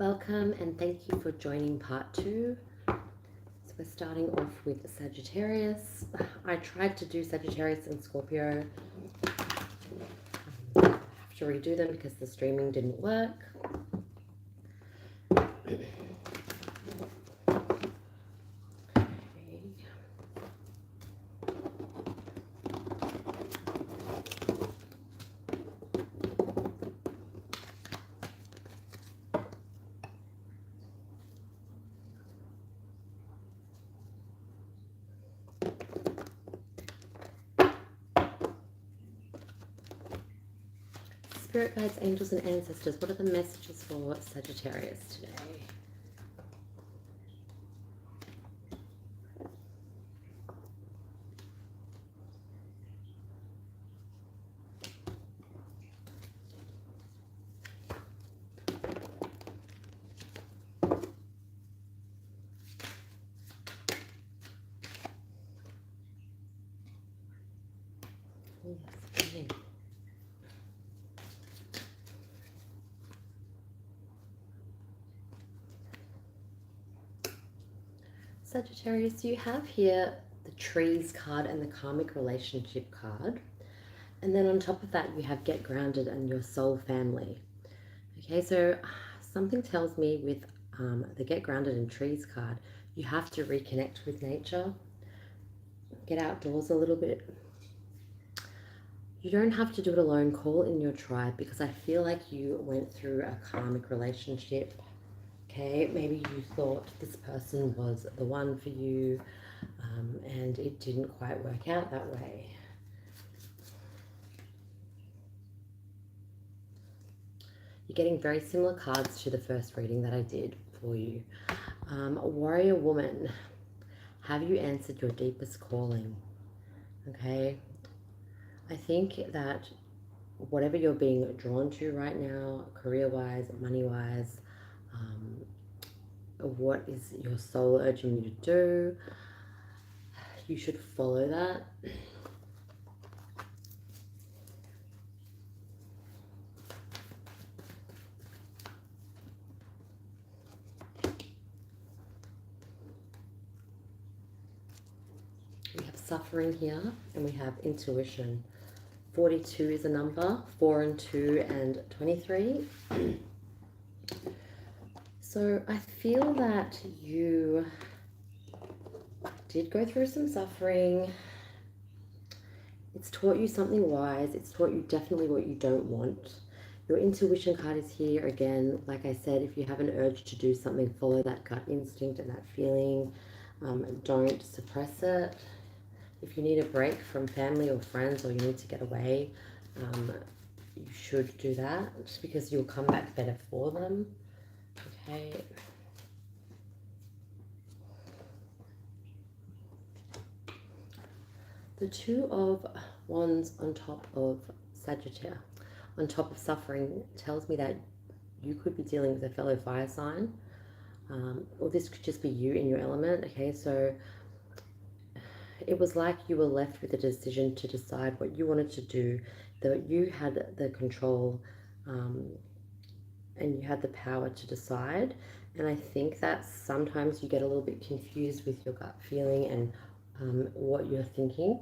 Welcome and thank you for joining part 2. So we're starting off with Sagittarius. I tried to do Sagittarius and Scorpio. I have to redo them because the streaming didn't work. Spirit guides, angels, and ancestors, what are the messages for Sagittarius today? Yes, Sagittarius, you have here the trees card and the karmic relationship card. And then on top of that, you have get grounded and your soul family. Okay, so something tells me with the get grounded and trees card, you have to reconnect with nature, get outdoors a little bit. You don't have to do it alone. Call in your tribe, because I feel like you went through a karmic relationship. Okay, maybe you thought this person was the one for you, and it didn't quite work out that way. You're getting very similar cards to the first reading that I did for you. Warrior woman, have you answered your deepest calling? Okay, I think that whatever you're being drawn to right now, career-wise, money-wise, what is your soul urging you to do, you should follow that. We have suffering here, and we have intuition. 42 is a number, 4 and 2 and 23. So I feel that you did go through some suffering. It's taught you something wise. It's taught you definitely what you don't want. Your intuition card is here again. Like I said, if you have an urge to do something, follow that gut instinct and that feeling. Don't suppress it. If you need a break from family or friends, or you need to get away, you should do that, because you'll come back better for them. Okay. The Two of Wands on top of Sagittarius, on top of suffering, tells me that you could be dealing with a fellow fire sign, or this could just be you in your element. Okay, so it was like you were left with a decision to decide what you wanted to do, that you had the control, and you had the power to decide. And I think that sometimes you get a little bit confused with your gut feeling and what you're thinking.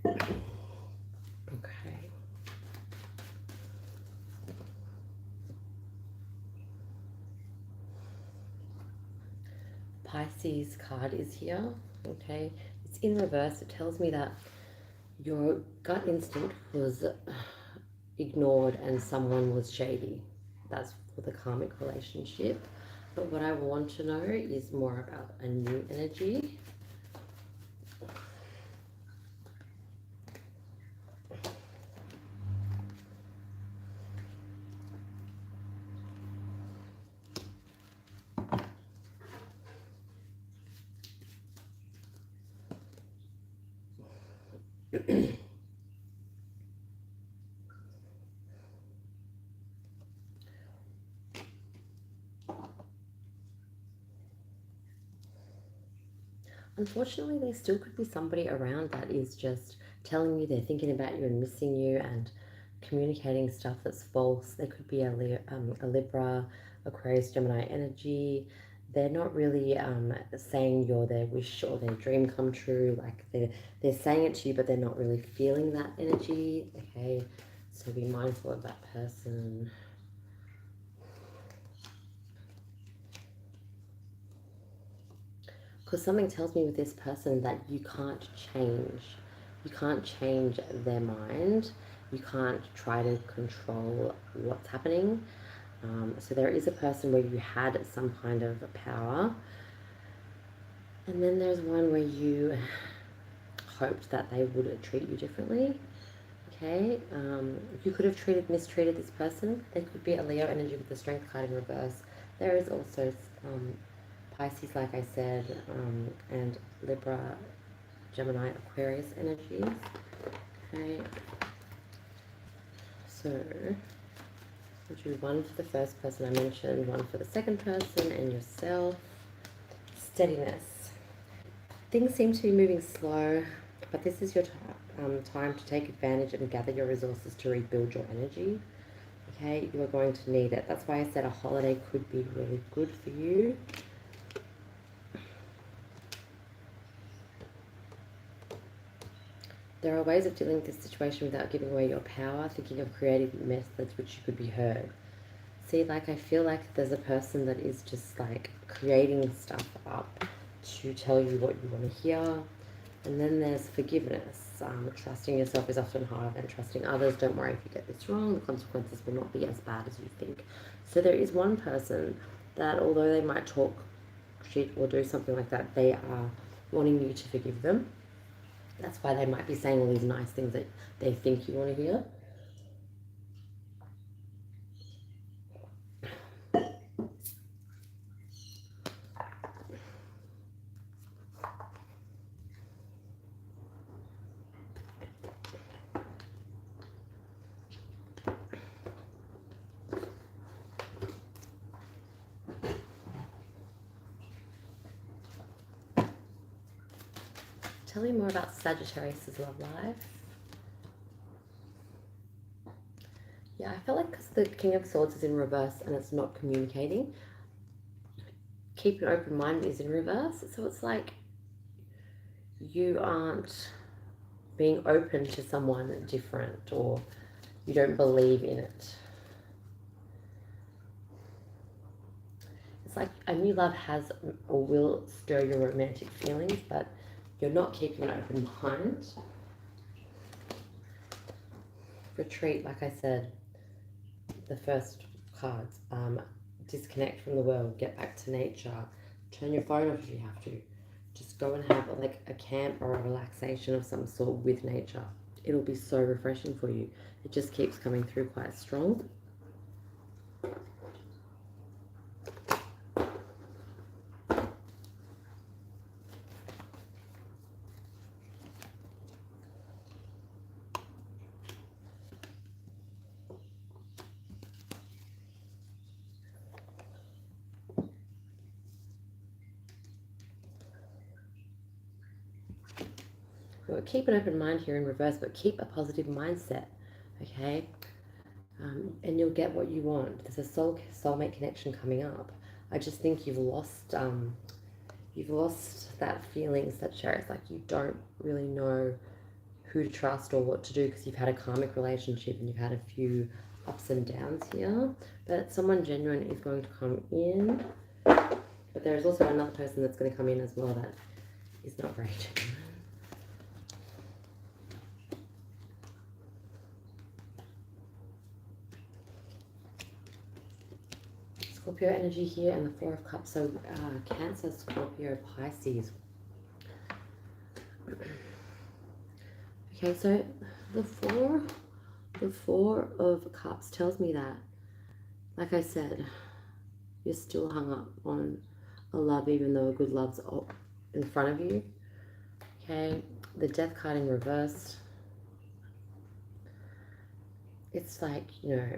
Okay. Pisces card is here. Okay, it's in reverse. It tells me that your gut instinct was ignored and someone was shady. That's for the karmic relationship. But what I want to know is more about a new energy. Unfortunately, there still could be somebody around that is just telling you they're thinking about you and missing you, and communicating stuff that's false. They could be a Libra, Aquarius, Gemini energy. They're not really saying you're their wish or their dream come true. Like they're saying it to you, but they're not really feeling that energy. Okay, so be mindful of that person. Because something tells me with this person that you can't change. You can't change their mind. You can't try to control what's happening. So there is a person where you had some kind of power. And then there's one where you hoped that they would treat you differently. Okay, you could have mistreated this person. They could be a Leo energy with the Strength card in reverse. There is also Pisces, like I said, and Libra, Gemini, Aquarius energies. Okay, so I'll do one for the first person I mentioned, one for the second person, and yourself. Steadiness. Things seem to be moving slow, but this is your time to take advantage and gather your resources to rebuild your energy. Okay, you are going to need it. That's why I said a holiday could be really good for you. There are ways of dealing with this situation without giving away your power, thinking of creative methods which you could be heard. See, like I feel like there's a person that is just like creating stuff up to tell you what you want to hear. And then there's forgiveness. Trusting yourself is often harder than trusting others. Don't worry if you get this wrong. The consequences will not be as bad as you think. So there is one person that, although they might talk shit or do something like that, they are wanting you to forgive them. That's why they might be saying all these nice things that they think you want to hear. Tell me more about Sagittarius' love life. Yeah, I feel like because the King of Swords is in reverse and it's not communicating, keep an open mind is in reverse. So it's like you aren't being open to someone different, or you don't believe in it. It's like a new love has or will stir your romantic feelings, but you're not keeping an open mind. Retreat, like I said, the first cards, disconnect from the world, get back to nature, turn your phone off if you have to. Just go and have like a camp or a relaxation of some sort with nature. It'll be so refreshing for you. It just keeps coming through quite strong. But keep an open mind here in reverse, but keep a positive mindset, okay? And you'll get what you want. There's a soulmate connection coming up. I just think you've lost that feeling, Sagittarius. Like you don't really know who to trust or what to do because you've had a karmic relationship and you've had a few ups and downs here. But someone genuine is going to come in. But there's also another person that's going to come in as well that is not very genuine. Scorpio energy here and the Four of Cups. So Cancer, Scorpio, Pisces. Okay, so the Four of Cups tells me that, like I said, you're still hung up on a love even though a good love's in front of you. Okay, the Death card in reverse. It's like, you know,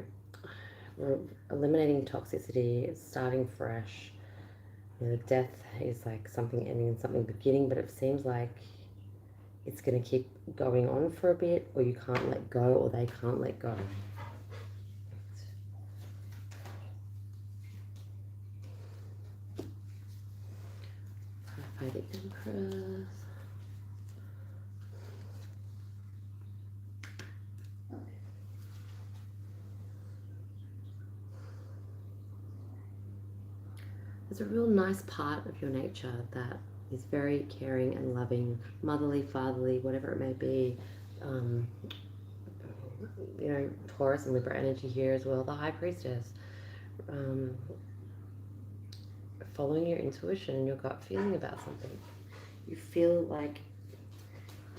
we're eliminating toxicity, starting fresh. You know, death is like something ending and something beginning, but it seems like it's going to keep going on for a bit, or you can't let go, or they can't let go. By the Empress. There's a real nice part of your nature that is very caring and loving, motherly, fatherly, whatever it may be. You know, Taurus and Libra energy here as well, the High Priestess. Following your intuition and your gut feeling about something. You feel like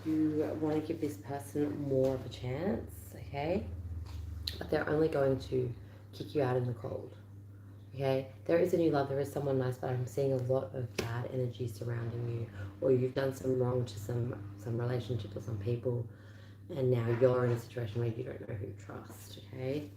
you want to give this person more of a chance, okay? But they're only going to kick you out in the cold, okay? There is a new love, there is someone nice, but I'm seeing a lot of bad energy surrounding you, or you've done some wrong to some relationships or some people, and now you're in a situation where you don't know who to trust, okay?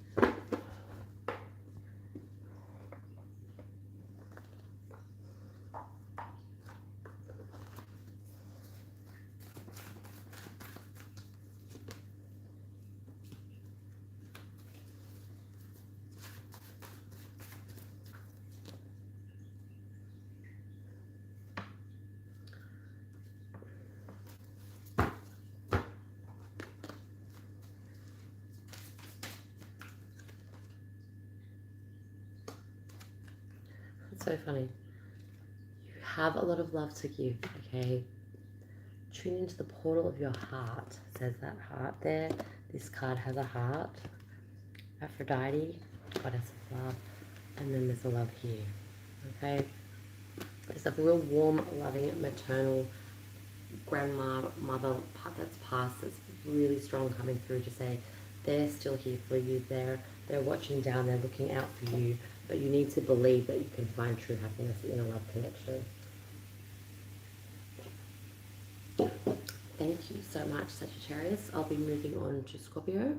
It's so funny. You have a lot of love to give, okay? Tune into the portal of your heart. It says that heart there. This card has a heart. Aphrodite, goddess of love. And then there's a love here, okay? There's a real warm, loving, maternal grandma, mother part that's passed that's really strong coming through to say they're still here for you. They're watching down, they're looking out for you, but you need to believe that you can find true happiness in a love connection. Thank you so much, Sagittarius. I'll be moving on to Scorpio.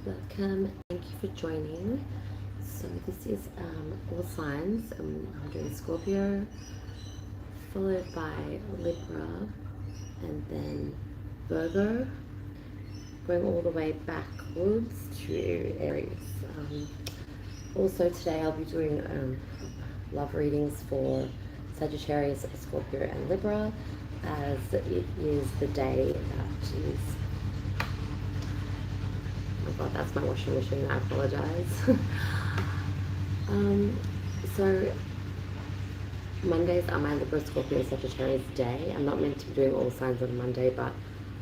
welcome. Thank you for joining. So this is all signs. I'm doing Scorpio, followed by Libra, and then Virgo, going all the way backwards to Aries. Also today I'll be doing love readings for Sagittarius, Scorpio, and Libra, as it is the day that is... Oh my god, that's my washing machine, I apologize. So Mondays are my Libra, Scorpio, Sagittarius day. I'm not meant to be doing all signs on Monday, but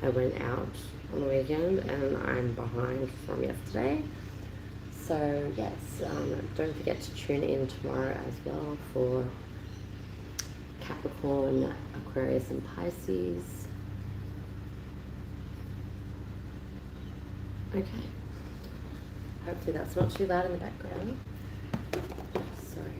I went out on the weekend and I'm behind from yesterday. So yes, don't forget to tune in tomorrow as well for Capricorn, Aquarius, and Pisces. Okay. Hopefully that's not too loud in the background. Sorry.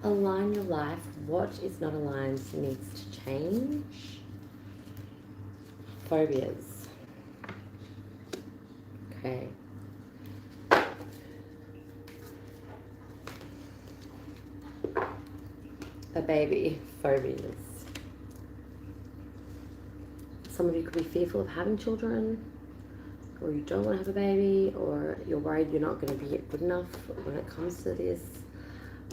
Align your life. What is not aligned needs to change. Phobias. Okay. A baby. Phobias. Some of you could be fearful of having children, or you don't want to have a baby, or you're worried you're not going to be good enough when it comes to this.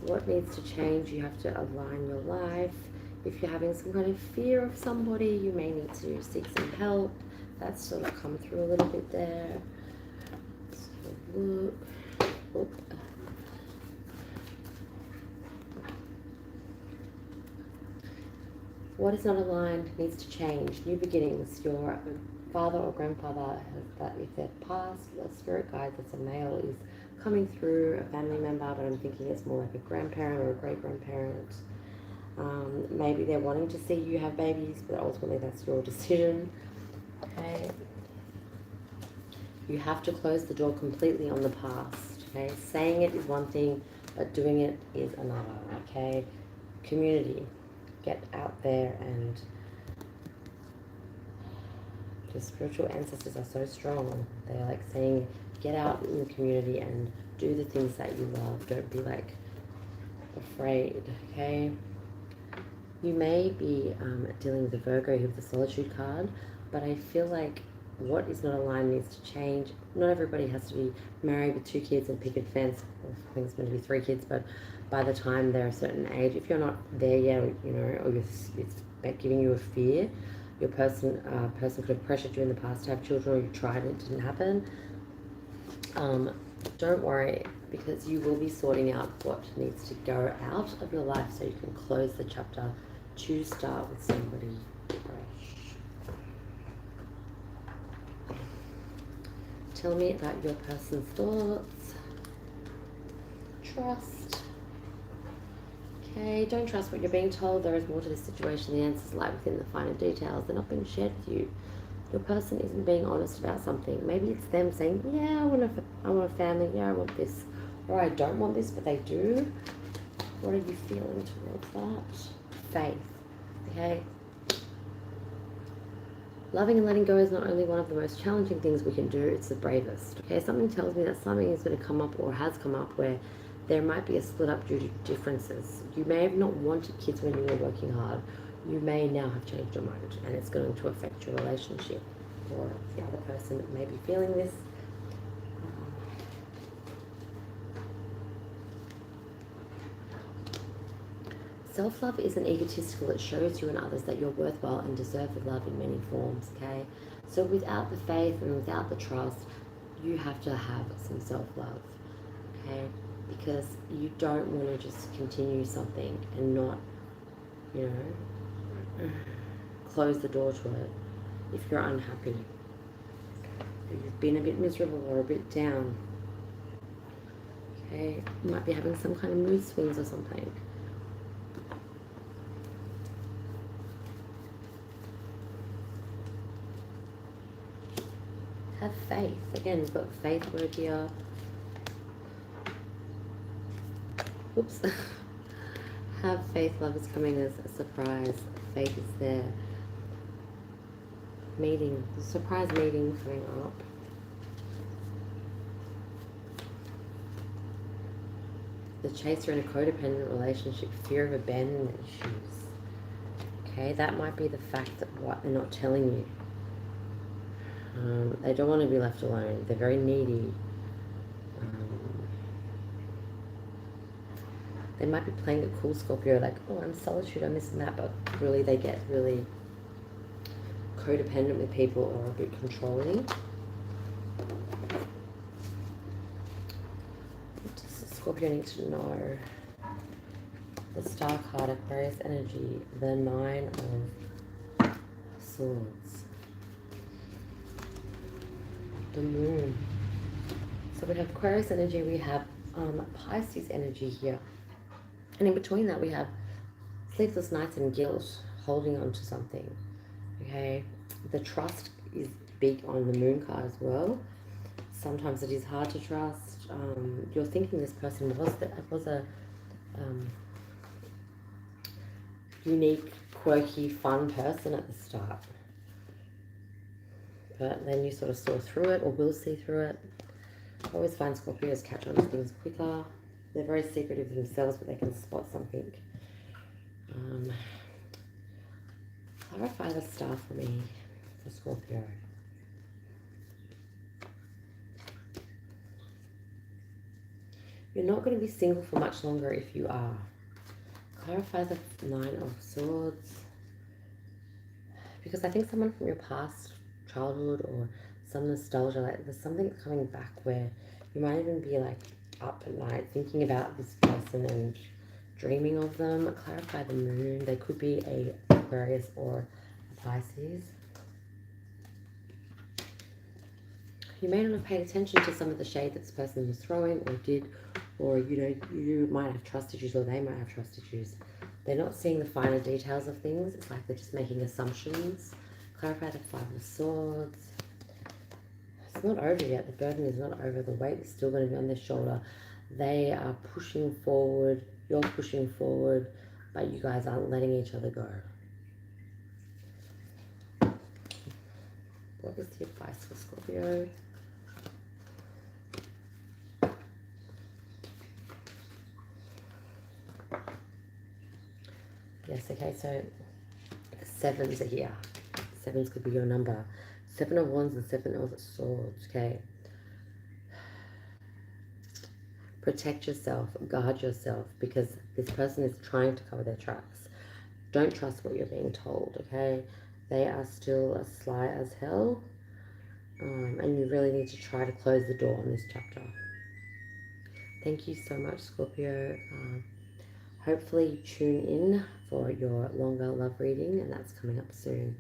What needs to change? You have to align your life. If you're having some kind of fear of somebody, you may need to seek some help. That's sort of come through a little bit there. So look. Oop. What is not aligned needs to change. New beginnings. Your father or grandfather has that, if they've passed, your spirit guide that's a male is coming through, a family member, but I'm thinking it's more like a grandparent or a great-grandparent. Maybe they're wanting to see you have babies, but ultimately that's your decision. Okay. You have to close the door completely on the past. Okay. Saying it is one thing, but doing it is another. Okay. Community. Get out there, and the spiritual ancestors are so strong. They're like saying, get out in the community and do the things that you love. Don't be like afraid, okay? You may be dealing with a Virgo here with the Solitude card, but I feel like what is not aligned needs to change. Not everybody has to be married with 2 kids and picket fence. I think it's going to be 3 kids, but by the time they're a certain age, if you're not there yet, you know, or it's giving you a fear, your person could have pressured you in the past to have children, or you tried and it didn't happen. Don't worry, because you will be sorting out what needs to go out of your life so you can close the chapter to start with somebody fresh. Tell me about your person's thoughts. Trust. Okay, don't trust what you're being told. There is more to this situation. The answers lie within the finer details. They're not being shared with you. Your person isn't being honest about something. Maybe it's them saying, yeah, I want a family. Yeah, I want this. Or I don't want this, but they do. What are you feeling towards that? Faith. Okay? Loving and letting go is not only one of the most challenging things we can do, it's the bravest. Okay, something tells me that something is going to come up, or has come up, where there might be a split up due to differences. You may have not wanted kids when you were working hard. You may now have changed your mind, and it's going to affect your relationship, or the other person that may be feeling this. Self-love isn't egotistical. It shows you and others that you're worthwhile and deserve the love in many forms, okay? So without the faith and without the trust, you have to have some self-love, okay? Because you don't want to just continue something and not, you know, close the door to it if you're unhappy. You've been a bit miserable or a bit down. Okay, you might be having some kind of mood swings or something. faith. Again, we've got the faith word here. Oops. Have faith, love is coming as a surprise. Faith is there. Meeting, the surprise meeting coming up. The chaser in a codependent relationship, fear of abandonment issues. Okay, that might be the fact that what they're not telling you. They don't want to be left alone. They're very needy. They might be playing it cool, Scorpio, like, oh, I'm solitude, I'm this and that, but really they get really codependent with people or a bit controlling. What does the Scorpio need to know? The Star card, Aquarius energy, the Nine of Swords, the Moon. So we have Aquarius energy, we have Pisces energy here. And in between that we have sleepless nights and guilt, holding on to something. Okay, the trust is big on the Moon card as well. Sometimes it is hard to trust. You're thinking this person was a unique, quirky, fun person at the start, but then you sort of saw through it, or will see through it. I always find Scorpios catch on to things quicker. They're very secretive themselves, but they can spot something. Clarify the Star for me, for Scorpio. You're not going to be single for much longer if you are. Clarify the Nine of Swords. Because I think someone from your past childhood or some nostalgia, like there's something coming back where you might even be like up at night thinking about this person and dreaming of them. Clarify the Moon. They could be a Aquarius or a Pisces. You may not have paid attention to some of the shade that this person was throwing or did, or you might have trust issues or they might have trust issues. They're not seeing the finer details of things. It's like they're just making assumptions. Clarify the Five of Swords. It's not over yet. The burden is not over. The weight is still going to be on their shoulder. They are pushing forward. You're pushing forward, but you guys aren't letting each other go. What is the advice for Scorpio? Yes, okay, so sevens are here. Sevens could be your number. Seven of Wands and Seven of Swords, okay? Protect yourself, guard yourself, because this person is trying to cover their tracks. Don't trust what you're being told, okay? They are still as sly as hell, and you really need to try to close the door on this chapter. Thank you so much, Scorpio. Hopefully tune in for your longer love reading, and that's coming up soon.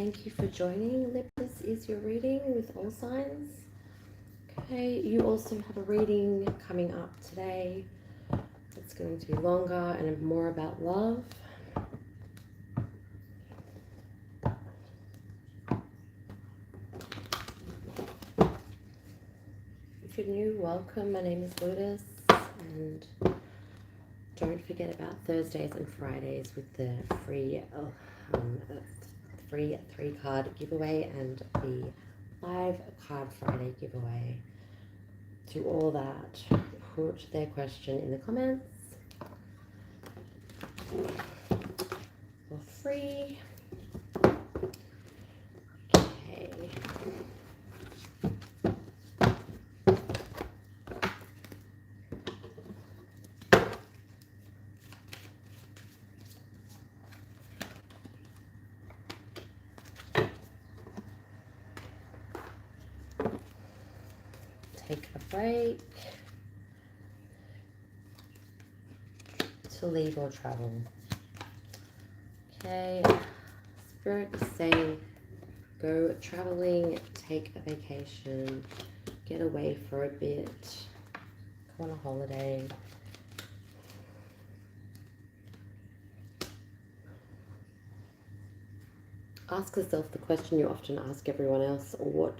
Thank you for joining. This is your reading with all signs. Okay, you also have a reading coming up today. It's going to be longer and more about love. If you're new, welcome. My name is Ludus, and don't forget about Thursdays and Fridays with the free 3-card giveaway and the 5-card Friday giveaway. To all that, put their question in the comments for free. Okay. Take a break to leave or travel. Okay, Spirit is saying go traveling, take a vacation, get away for a bit, go on a holiday. Ask yourself the question you often ask everyone else, or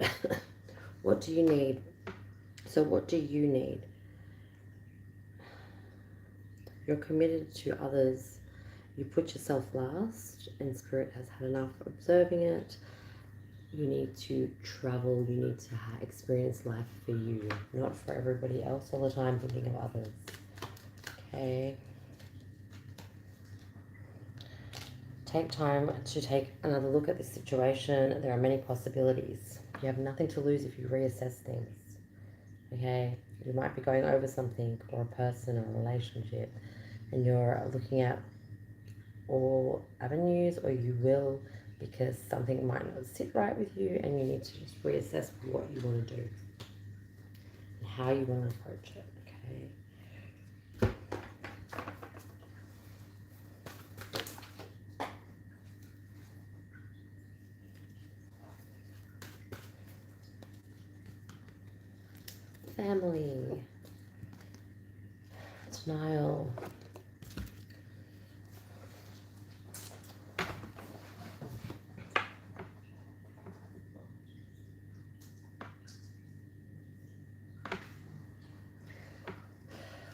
what do you need? So what do you need? You're committed to others. You put yourself last, and Spirit has had enough observing it. You need to travel. You need to experience life for you, not for everybody else all the time, thinking of others. Okay. Take time to take another look at this situation. There are many possibilities. You have nothing to lose if you reassess things. Okay, you might be going over something or a person or a relationship, and you're looking at all avenues, or you will, because something might not sit right with you, and you need to just reassess what you want to do and how you want to approach it. Okay. Family, denial,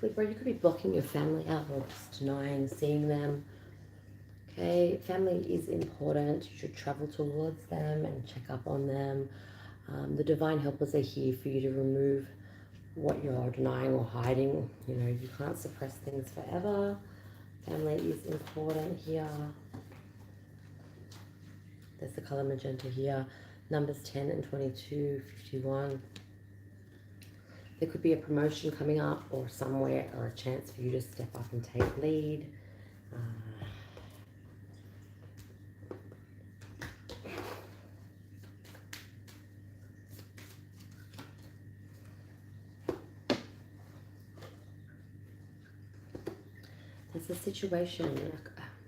Libra, you could be blocking your family out or just denying seeing them. Okay, family is important. You should travel towards them and check up on them. The divine helpers are here for you to remove what you're denying or hiding. You know, you can't suppress things forever. Family is important here. There's the color magenta here. Numbers 10 and 22, 51. There could be a promotion coming up or somewhere, or a chance for you to step up and take lead. There's a situation,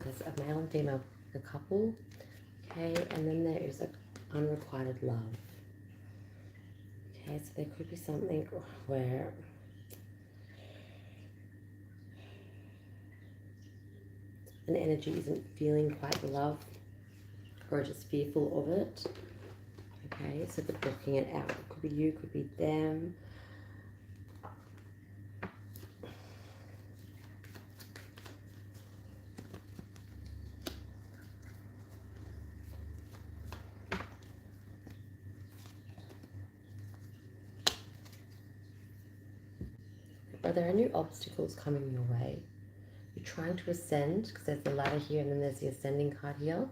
there's a male and female, a couple, okay, and then there is an unrequited love. Okay, so there could be something where an energy isn't feeling quite the love, or just fearful of it. Okay, so they're blocking it out. It could be you, could be them. Or there are new obstacles coming your way. You're trying to ascend, because there's the ladder here and then there's the ascending card here.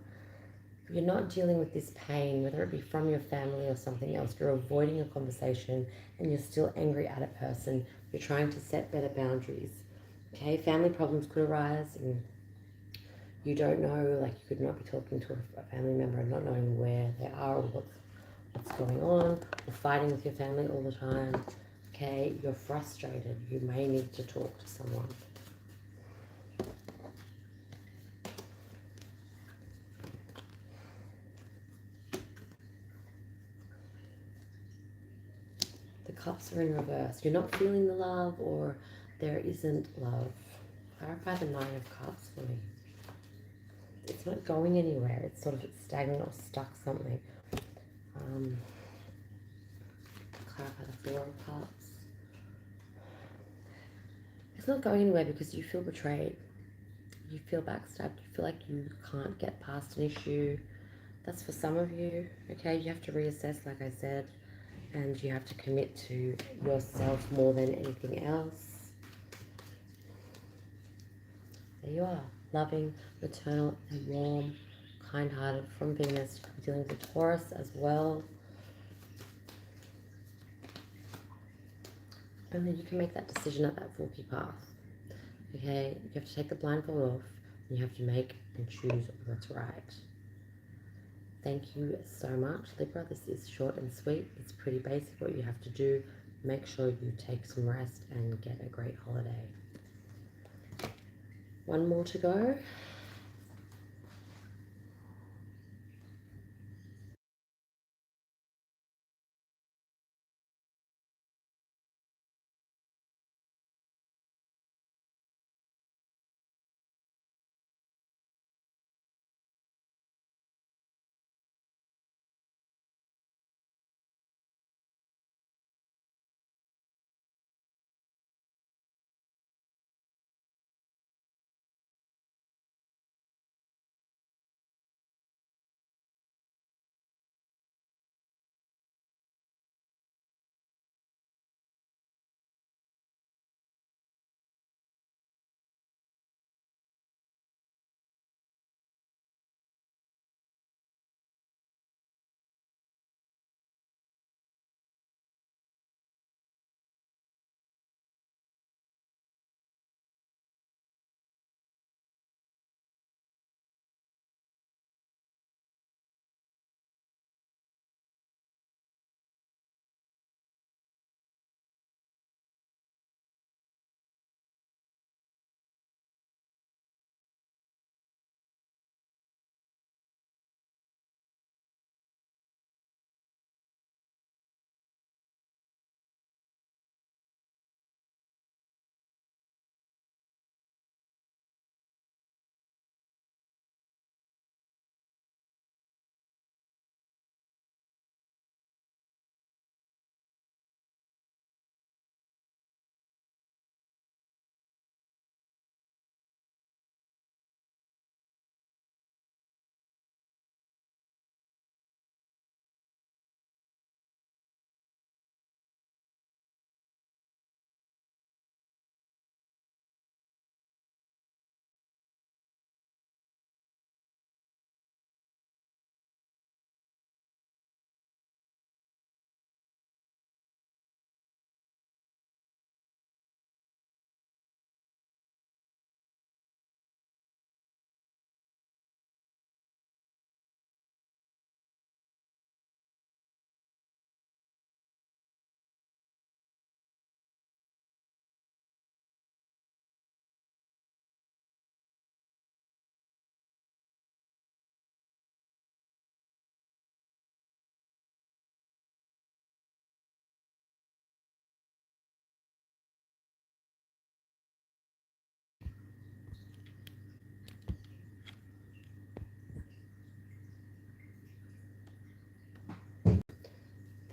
You're not dealing with this pain, whether it be from your family or something else. You're avoiding a conversation and you're still angry at a person. You're trying to set better boundaries. Okay, family problems could arise and you don't know, like you could not be talking to a family member and not knowing where they are or what's going on, or fighting with your family all the time. Okay, you're frustrated. You may need to talk to someone. Cups are in reverse. You're not feeling the love, or there isn't love. Clarify the Nine of Cups for me. It's not going anywhere. It's sort of stagnant or stuck something. Clarify the Four of Cups. It's not going anywhere because you feel betrayed. You feel backstabbed. You feel like you can't get past an issue. That's for some of you, okay? You have to reassess, like I said, and you have to commit to yourself more than anything else. There you are. Loving, maternal, and warm, kind-hearted from Venus. I'm dealing with a Taurus as well. And then you can make that decision at that forky path. Okay, you have to take the blindfold off and you have to make and choose what's right. Thank you so much, Libra. This is short and sweet. It's pretty basic what you have to do. Make sure you take some rest and get a great holiday. One more to go.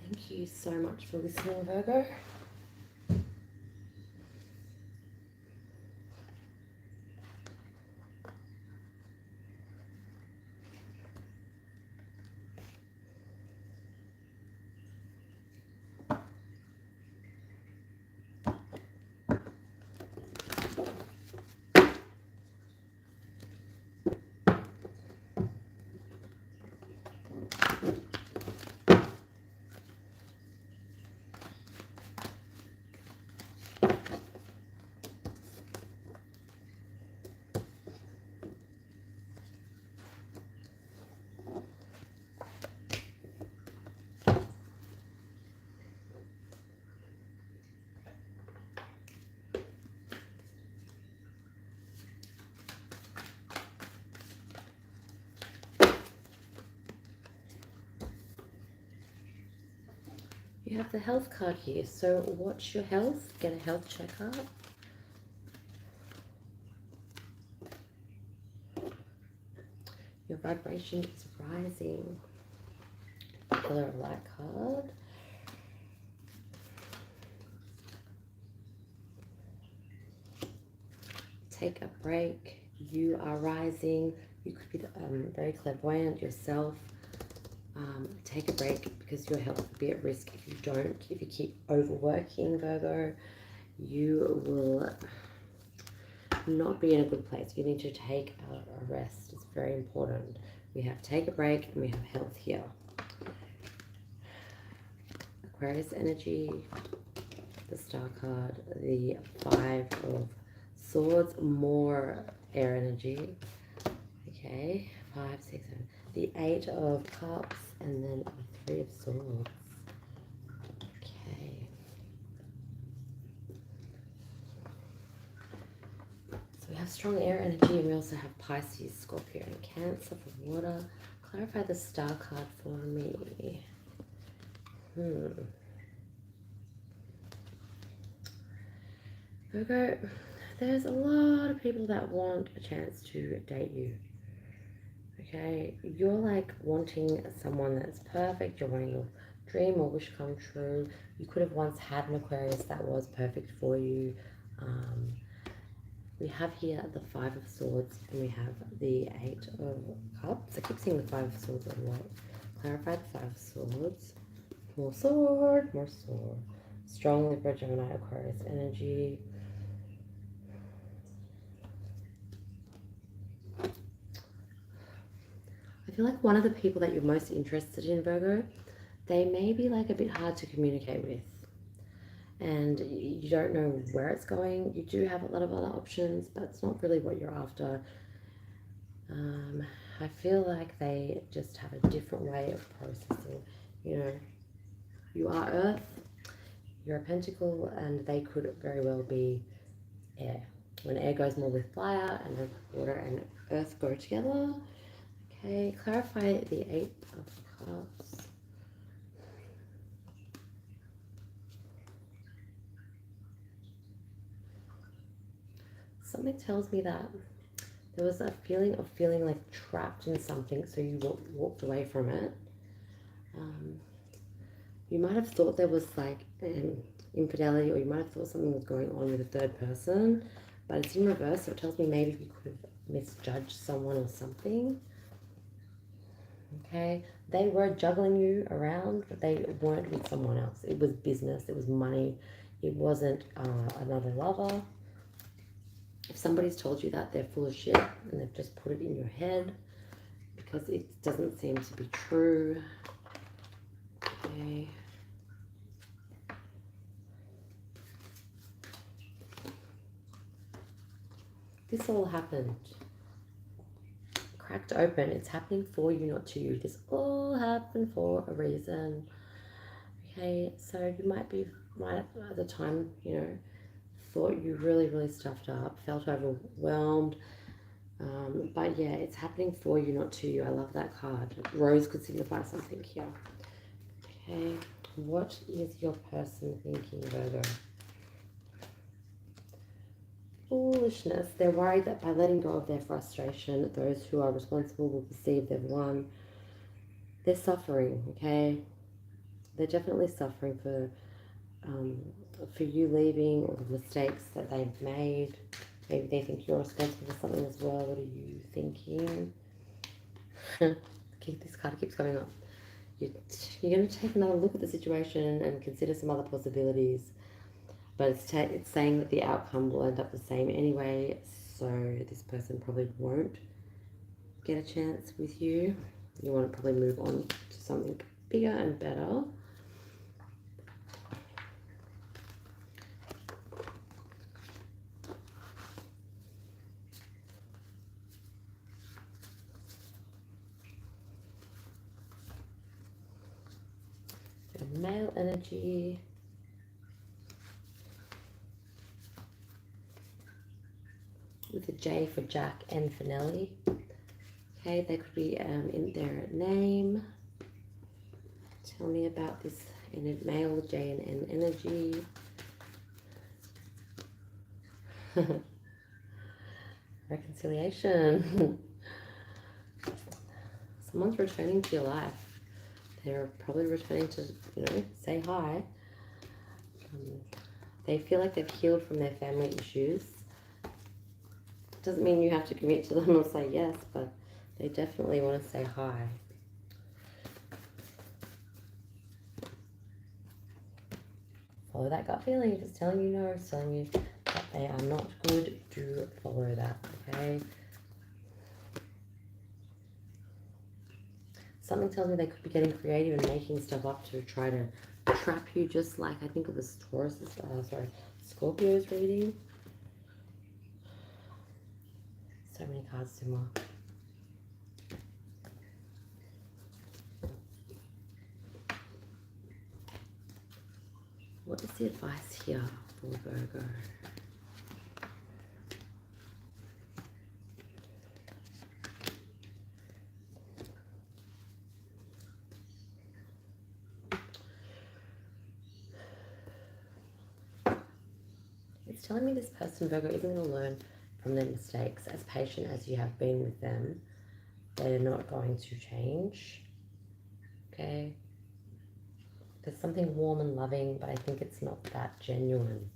Thank you so much for listening, Virgo. you have the health card here. So watch your health, get a health checkup. Your vibration is rising. Color of light card. Take a break. You are rising. You could be very clairvoyant yourself. Take a break because your health will be at risk if you don't. If you keep overworking, Virgo, you will not be in a good place. You need to take a rest. It's very important. We have take a break and we have health here. Aquarius energy, the Star card, the 5 of Swords, more air energy. Okay, 5, 6, 7. The 8 of Cups and then the 3 of Swords. Okay. So we have strong air energy and we also have Pisces, Scorpio and Cancer for water. Clarify the Star card for me. Virgo, there's a lot of people that want a chance to date you. Okay, you're like wanting someone that's perfect. You're wanting your dream or wish come true. You could have once had an Aquarius that was perfect for you. We have here the 5 of Swords and we have the 8 of Cups. I keep seeing the 5 of Swords a lot. Clarify the 5 of Swords. More sword, more sword. Strong Libra, Gemini, Aquarius energy. I feel like one of the people that you're most interested in, Virgo, they may be like a bit hard to communicate with. And you don't know where it's going. You do have a lot of other options, but it's not really what you're after. I feel like they just have a different way of processing. You know, you are Earth, you're a Pentacle, and they could very well be air. When air goes more with fire, and then water and Earth go together. Okay, clarify the 8 of Cups. Something tells me that there was a feeling of feeling like trapped in something, so you walked away from it. You might have thought there was like infidelity, or you might have thought something was going on with a third person, but it's in reverse, so it tells me maybe you could have misjudged someone or something. Okay, they were juggling you around, but they weren't with someone else. It was business, it was money, it wasn't another lover. If somebody's told you that, they're full of shit and they've just put it in your head because it doesn't seem to be true. Okay. This all happened. Cracked open. It's happening for you, not to you. This all happened for a reason. Okay, so you might at the time, you know, thought you really stuffed up, felt overwhelmed. But yeah, it's happening for you, not to you. I love that card. Rose could signify something here. Okay, what is your person thinking, Virgo? Foolishness. They're worried that by letting go of their frustration, those who are responsible will perceive they've won. They're suffering, okay? They're definitely suffering for you leaving, or the mistakes that they've made. Maybe they think you're responsible for something as well. What are you thinking? This card keeps coming up. You're going to take another look at the situation and consider some other possibilities. But it's saying that the outcome will end up the same anyway, so this person probably won't get a chance with you. You want to probably move on to something bigger and better. Male energy. With a J for Jack, N for Nelly. Okay, they could be in their name. Tell me about this male J and N energy. Reconciliation. Someone's returning to your life. They're probably returning to, say hi. They feel like they've healed from their family issues. Doesn't mean you have to commit to them or say yes, but they definitely want to say hi. Follow that gut feeling. If it's telling you no, it's telling you that they are not good, do follow that, okay? Something tells me they could be getting creative and making stuff up to try to trap you, just like I think it was Scorpio's reading. So many cards to mark. What is the advice here for Virgo? It's telling me this person, Virgo, isn't going to learn from their mistakes. As patient as you have been with them, they're not going to change. Okay? There's something warm and loving, but I think it's not that genuine.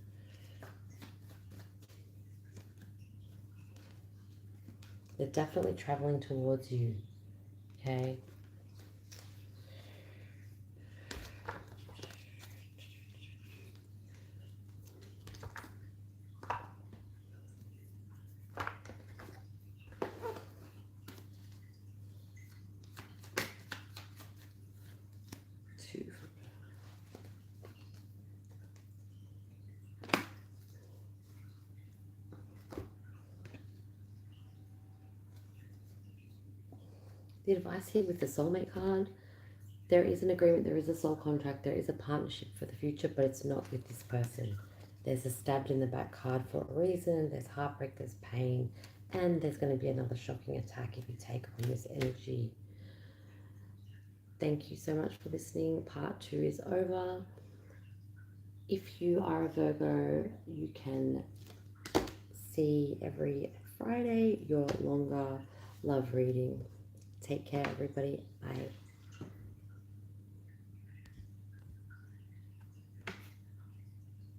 They're definitely traveling towards you. Okay? The advice here with the soulmate card, there is an agreement, there is a soul contract, there is a partnership for the future, but it's not with this person. There's a stabbed in the back card for a reason, there's heartbreak, there's pain, and there's going to be another shocking attack if you take on this energy. Thank you so much for listening. Part 2 is over. If you are a Virgo, you can see every Friday your longer love reading. Take care, everybody. Bye.